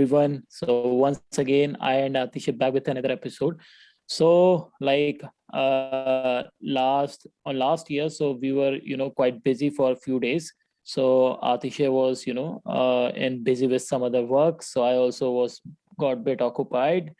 everyone. So once again, I and Atish are back with another episode. So like last year, so we were quite busy for a few days. So Atisha was and busy with some other work. So I also was got a bit occupied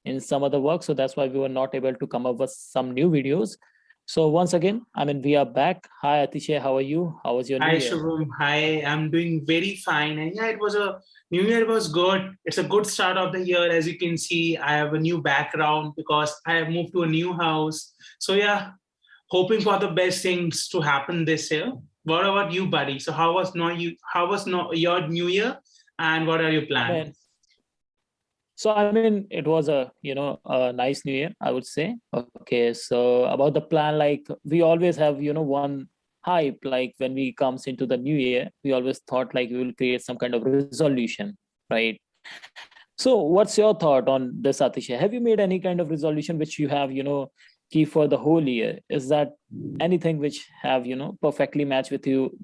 in some other work. So that's why we were not able to come up with some new videos. So once again, we are back. Hi Atisha, how are you? How was your new Hi year? Shubham. Hi, I'm doing very fine. And yeah, it was a new year was good. It's a good start of the year. As you can see, I have a new background because I have moved to a new house. So yeah, hoping for the best things to happen this year. What about you, buddy? So your new year and what are your I plans? mean, it was a nice new year, I would say. Okay, so about the plan, like we always have, one hype, like when we comes into the new year, we always thought like we will create some kind of resolution, right? So what's your thought on this, Atisha? Have you made any kind of resolution which you have, key for the whole year? Is that anything which have, perfectly match with you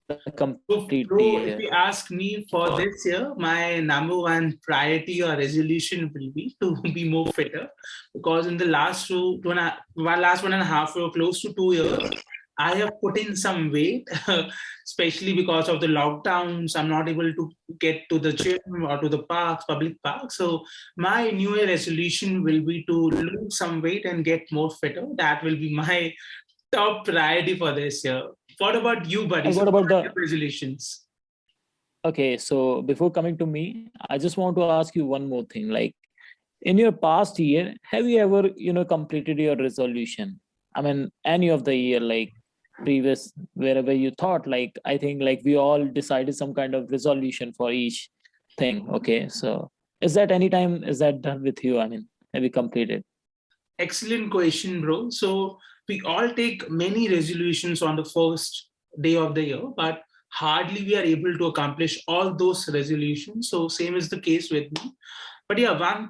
the complete year? So, bro, if you ask me for this year, my number one priority or resolution will be to be more fitter because in the last last 1.5 or close to 2 years, I have put in some weight, especially because of the lockdowns. I'm not able to get to the gym or to the parks, public parks. So my New Year resolution will be to lose some weight and get more fitter. That will be my top priority for this year. What about you, buddy? And So, what what about are the your resolutions? Okay, so before coming to me, I just want to ask you one more thing. Like in your past year, have you ever, completed your resolution? Any of the year, like previous, wherever you thought, like I think like we all decided some kind of resolution for each thing. Okay, so is that done with you? Have you completed? Excellent question, bro. So, we all take many resolutions on the first day of the year, but hardly we are able to accomplish all those resolutions. So, same is the case with me. But yeah, one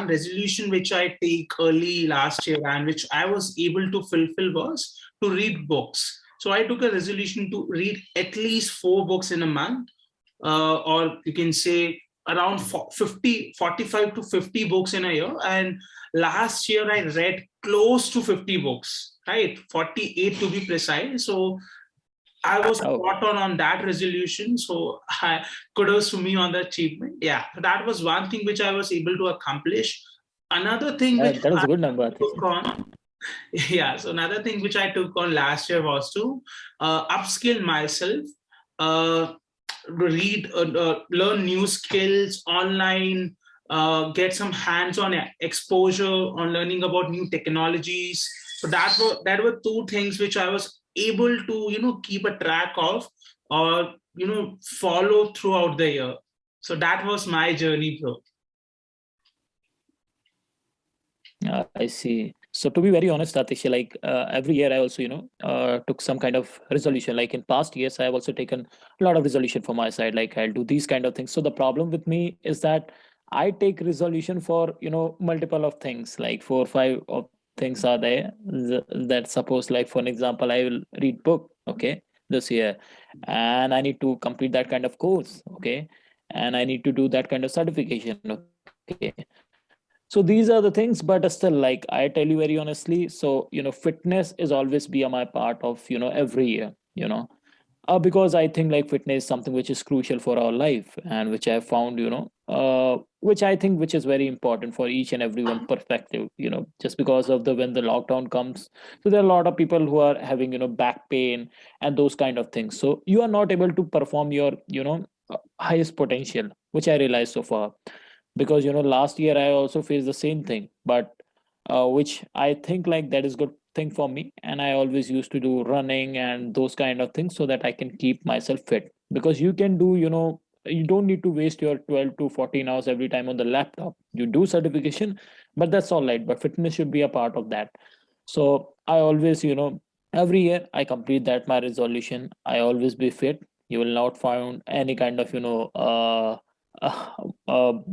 resolution which I take early last year and which I was able to fulfill was to read books. So I took a resolution to read at least 4 books in a month, or you can say around 45 to 50 books in a year. And last year I read close to 50 books, right? 48 to be precise. So I was Oh, spot on that resolution. So kudos to me on the achievement. Yeah, that was one thing which I was able to accomplish. Another thing which that was I a good number, took Atisha. on, yeah. So another thing which I took on last year was to upskill myself, uh, learn new skills online, get some hands-on exposure on learning about new technologies. So that were two things which I was able to keep a track of or follow throughout the year. So that was my journey, bro. I see. So to be very honest, Atisha, like every year I also, took some kind of resolution. Like in past years, I have also taken a lot of resolution for my side. Like I'll do these kind of things. So the problem with me is that I take resolution for, multiple of things. Like 4 or 5 of things are there that suppose, like for an example, I will read book, okay, this year, and I need to complete that kind of course, okay, and I need to do that kind of certification, okay. So these are the things, but still, like I tell you very honestly, so fitness is always be a my part of every year, because I think like fitness is something which is crucial for our life, and which I have found, which I think which is very important for each and everyone perspective, just because of the when the lockdown comes, so there are a lot of people who are having back pain and those kind of things, so you are not able to perform your highest potential, which I realized so far, because last year I also faced the same thing, but which I think like that is good thing for me, and I always used to do running and those kind of things so that I can keep myself fit, because you can do, you don't need to waste your 12 to 14 hours every time on the laptop. You do certification, but that's all right, but fitness should be a part of that. So I always, every year I complete that my resolution. I always be fit. You will not find any kind of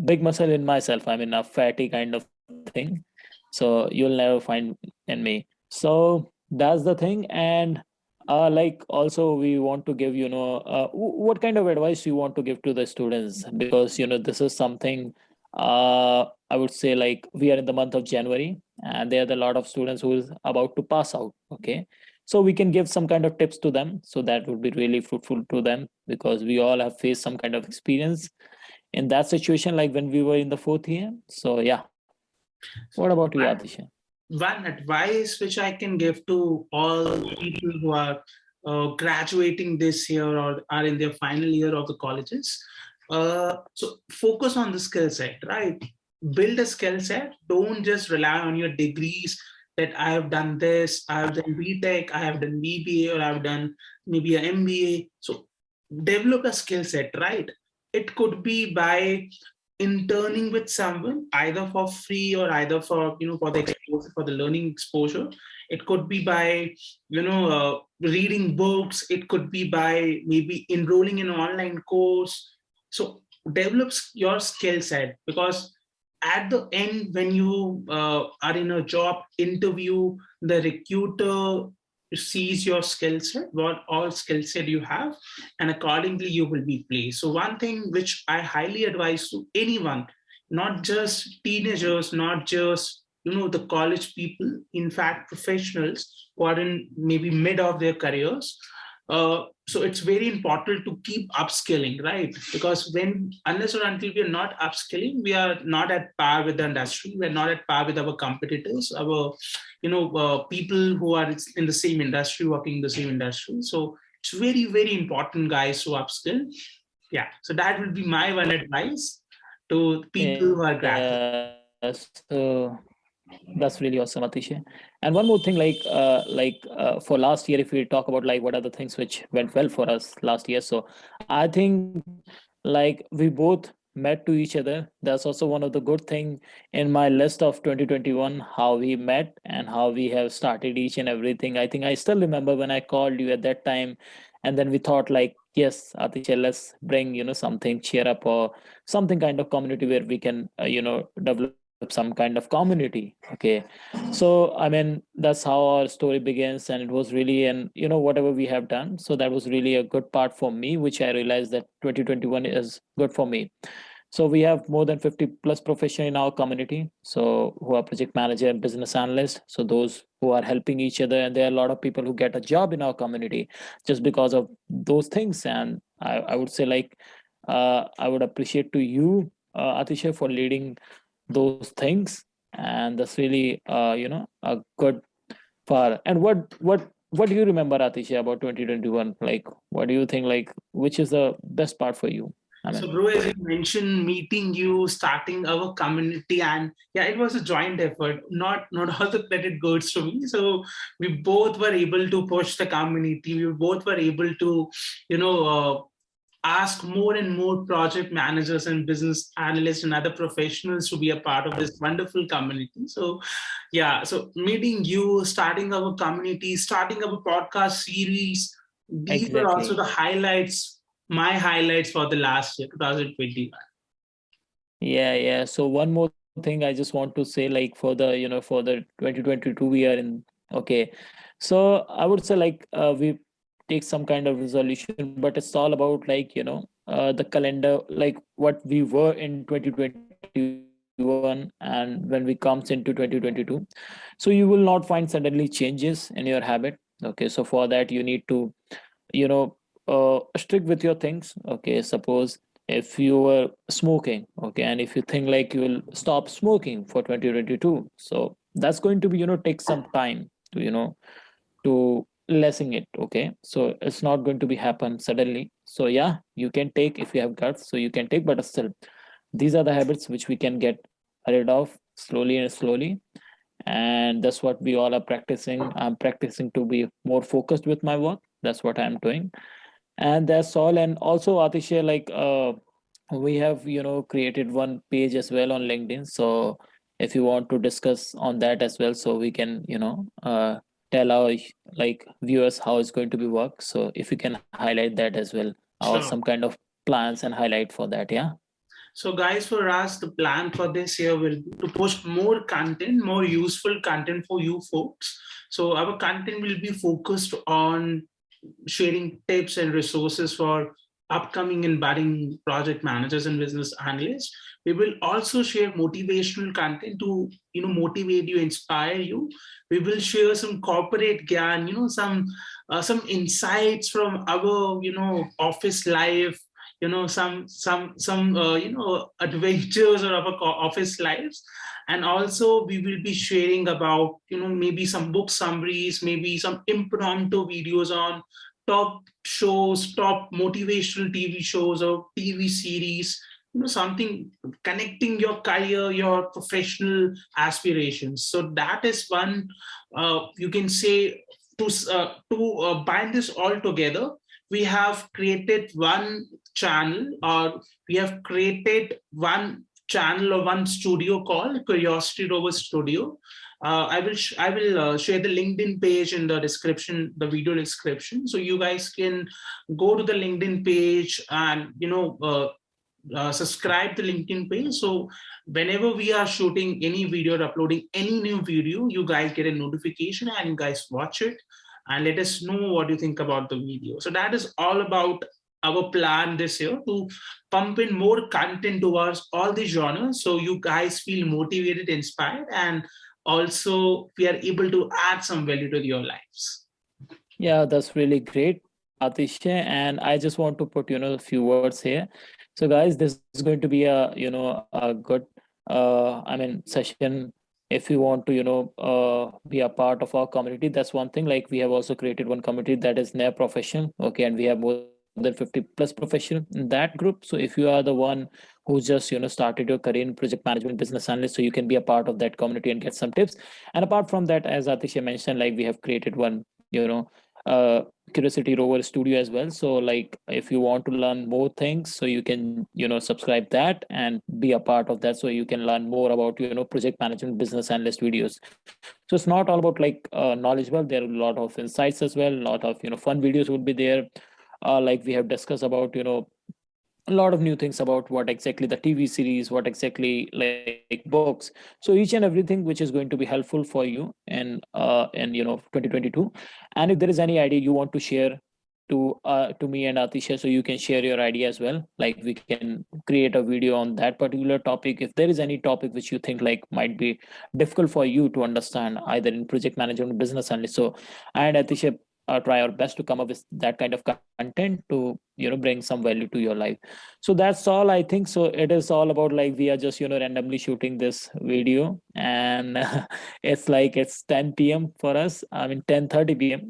big muscle in myself. A fatty kind of thing. So you'll never find in me. So that's the thing. And Like also we want to give, what kind of advice you want to give to the students? Because, this is something, I would say, like, we are in the month of January and there are a lot of students who is about to pass out. Okay. So we can give some kind of tips to them. So that would be really fruitful to them, because we all have faced some kind of experience in that situation, like when we were in the fourth year. So yeah. What about you, Atisha? One advice which I can give to all people who are graduating this year or are in their final year of the colleges. So focus on the skill set, right? Build a skill set. Don't just rely on your degrees that I have done this, I have done BTech, I have done BBA, or I've done maybe an MBA. So develop a skill set, right? It could be by interning with someone either for free or either for for the exposure, for the learning exposure. It could be by reading books. It could be by maybe enrolling in an online course. So develop your skill set, because at the end, when you are in a job interview, the recruiter sees your skill set, what all skill set you have, and accordingly you will be placed. So one thing which I highly advise to anyone, not just teenagers, not just the college people, in fact professionals who are in maybe mid of their careers, so it's very important to keep upskilling, right? Because when, unless or until we are not upskilling, we are not at par with the industry. We're not at par with our competitors, our people who are in the same industry, working in the same industry. So it's very, very important, guys, to upskill. Yeah. So that would be my one advice to people who are graduating. So that's really awesome, Atisha. And one more thing, for last year, if we talk about like what are the things which went well for us last year. So I think like we both met to each other. That's also one of the good thing in my list of 2021, how we met and how we have started each and everything. I think I still remember when I called you at that time, and then we thought like, yes, Atisha, let's bring, something cheer up or something kind of community where we can, develop some kind of community. Okay. So I mean, that's how our story begins, and it was really, and whatever we have done, so that was really a good part for me, which I realized that 2021 is good for me. So we have more than 50 plus professionals in our community, so who are project manager and business analyst, so those who are helping each other, and there are a lot of people who get a job in our community just because of those things. And I would say like, I would appreciate to you, Atisha, for leading those things. And that's really a good far. And what do you remember, Atisha, about 2021? Like, what do you think, like, which is the best part for you? I So, mean, bro, as you mentioned, meeting you, starting our community, and yeah, it was a joint effort. Not all the credit goes to me. So we both were able to push the community. We both were able to, you know, ask more and more project managers and business analysts and other professionals to be a part of this wonderful community. So, yeah, so meeting you, starting our community, starting our podcast series, these were also exactly. the highlights, my highlights for the last year, 2021. Yeah. So one more thing I just want to say, like, for the 2022 we are in. Okay. So I would say like, we take some kind of resolution, but it's all about like, the calendar, like what we were in 2021 and when we comes into 2022. So you will not find suddenly changes in your habit. Okay. So for that you need to, you know stick with your things. Okay, suppose if you were smoking, okay, and if you think like you will stop smoking for 2022, so that's going to be, take some time to, to lessen it. Okay, so it's not going to be happen suddenly. So yeah, you can take, if you have guts, so you can take, but still these are the habits which we can get rid of slowly and slowly. And that's what we all are practicing. I'm practicing to be more focused with my work. That's what I'm doing. And that's all. And also, Atisha, like, we have, created one page as well on LinkedIn. So if you want to discuss on that as well, so we can, tell our like viewers how it's going to be work. So if you can highlight that as well, or Sure. some kind of plans and highlight for that. Yeah. So, guys, for us, the plan for this year will be to post more content, more useful content for you folks. So, our content will be focused on sharing tips and resources for upcoming and budding project managers and business analysts. We will also share motivational content to, motivate you, inspire you. We will share some corporate gyan, some insights from our, office life, some adventures of our office lives. And also we will be sharing about, maybe some book summaries, maybe some impromptu videos on top shows, top motivational TV shows or TV series, something connecting your career, your professional aspirations. So that is one, you can say, to bind this all together, we have created one channel, or we have created one channel or one studio called Curiosity Rover Studio. I will share the LinkedIn page in the description, the video description, so you guys can go to the LinkedIn page and subscribe the LinkedIn page. So whenever we are shooting any video or uploading any new video, you guys get a notification and you guys watch it and let us know what you think about the video. So that is all about our plan this year, to pump in more content towards all the genres, so you guys feel motivated, inspired, and also we are able to add some value to your lives. Yeah, that's really great, Atisha. And I just want to put, a few words here. So guys, this is going to be a, a good, session. If you want to, be a part of our community, that's one thing. Like, we have also created one community that is NAIR Profession. Okay. And we have more than 50 plus professionals in that group. So if you are the one who just, started your career in project management, business analyst, so you can be a part of that community and get some tips. And apart from that, as Atisha mentioned, like, we have created one, Curiosity Rover Studio as well. So like, if you want to learn more things, so you can, subscribe that and be a part of that, so you can learn more about, project management, business analyst videos. So it's not all about like knowledgeable. There are a lot of insights as well. A lot of, fun videos would be there. Like we have discussed about, a lot of new things about what exactly the TV series, what exactly like books. So each and everything which is going to be helpful for you in 2022. And if there is any idea you want to share to me and Atisha, so you can share your idea as well. Like, we can create a video on that particular topic. If there is any topic which you think like might be difficult for you to understand, either in project management or business analyst, so I and Atisha try our best to come up with that kind of content to bring some value to your life. So that's all, I think. So it is all about, like, we are just randomly shooting this video, and it's 10 p.m. for us. I mean 10:30 p.m.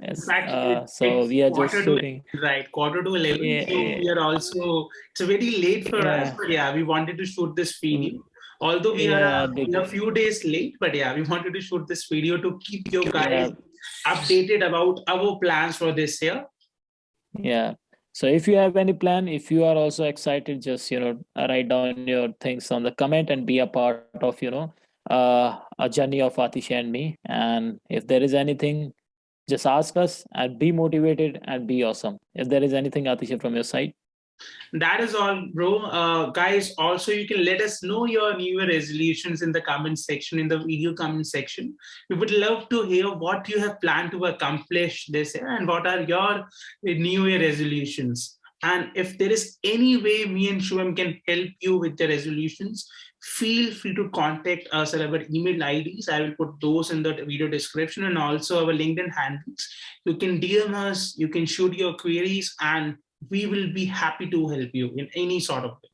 So we are just shooting, right, quarter to 11. yeah, So we are also, it's very late for us, but yeah, we wanted to shoot this video. Although we are a few days late, but yeah, we wanted to shoot this video to keep you guys updated about our plans for this year. Yeah. So if you have any plan, if you are also excited, just write down your things on the comment and be a part of a journey of Atisha and me. And if there is anything, just ask us and be motivated and be awesome. If there is anything, Atisha, from your side. That is all, bro. Guys, also you can let us know your New Year resolutions in the comment section, in the video comment section. We would love to hear what you have planned to accomplish this year and what are your New Year resolutions. And if there is any way me and Shubham can help you with the resolutions, feel free to contact us at our email IDs. I will put those in the video description, and also our LinkedIn handles. You can DM us, you can shoot your queries, and we will be happy to help you in any sort of way.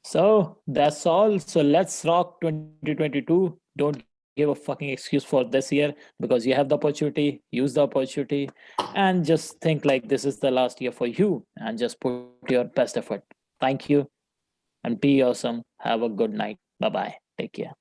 So that's all. So let's rock 2022. Don't give a fucking excuse for this year, because you have the opportunity. Use the opportunity and just think like this is the last year for you, and just put your best effort. Thank you and be awesome. Have a good night. Bye-bye. Take care.